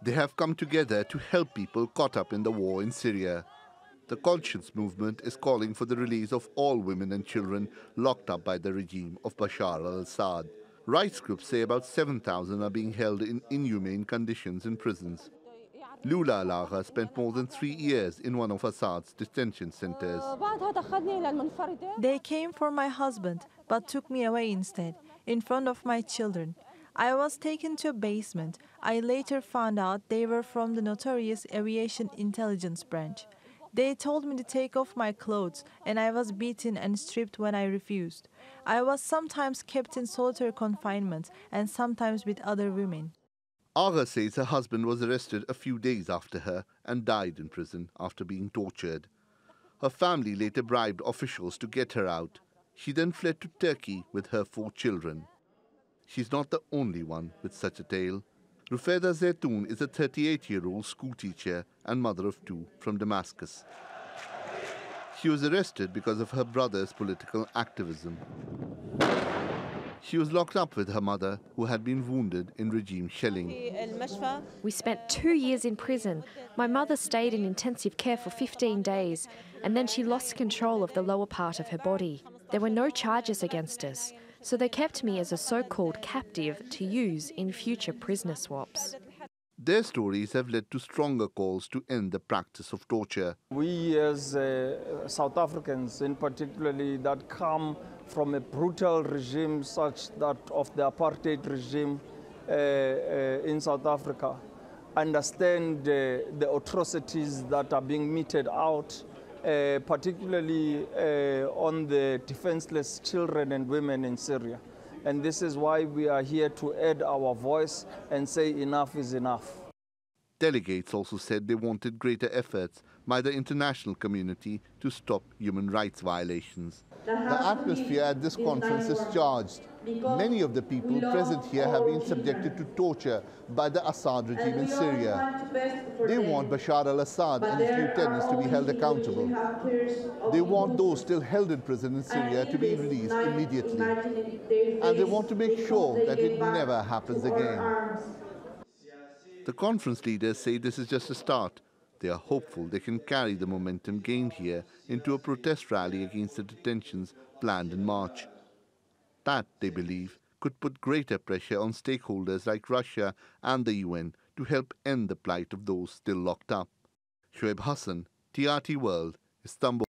They have come together to help people caught up in the war in Syria. The conscience movement is calling for the release of all women and children locked up by the regime of Bashar al Assad. Rights groups say about 7,000 are being held in inhumane conditions in prisons. Lula Alaha spent more than 3 years in one of Assad's detention centers. They came for my husband, but took me away instead, in front of my children. I was taken to a basement. I later found out they were from the notorious aviation intelligence branch. They told me to take off my clothes, and I was beaten and stripped when I refused. I was sometimes kept in solitary confinement, and sometimes with other women. Agha says her husband was arrested a few days after her and died in prison after being tortured. Her family later bribed officials to get her out. She then fled to Turkey with her 4 children. She's not the only one with such a tale. Rufeda Zetoun is a 38-year-old schoolteacher and mother of 2 from Damascus. She was arrested because of her brother's political activism. She was locked up with her mother, who had been wounded in regime shelling. We spent 2 years in prison. My mother stayed in intensive care for 15 days, and then she lost control of the lower part of her body. There were no charges against us, so they kept me as a so-called captive to use in future prisoner swaps. Their stories have led to stronger calls to end the practice of torture. We as South Africans, in particularly, that come from a brutal regime such that of the apartheid regime in South Africa, understand the atrocities that are being meted out, particularly on the defenseless children and women in Syria. And this is why we are here to add our voice and say enough is enough. Delegates also said they wanted greater efforts by the international community to stop human rights violations. The atmosphere at this conference is charged. Many of the people present here have been subjected to torture by the Assad regime in Syria. They want Bashar al Assad and his lieutenants to be held accountable. They want those still held in prison in Syria to be released immediately. And they want to make sure that it never happens again. The conference leaders say this is just a start. They are hopeful they can carry the momentum gained here into a protest rally against the detentions planned in March. That, they believe, could put greater pressure on stakeholders like Russia and the UN to help end the plight of those still locked up. Shoaib Hassan, TRT World, Istanbul.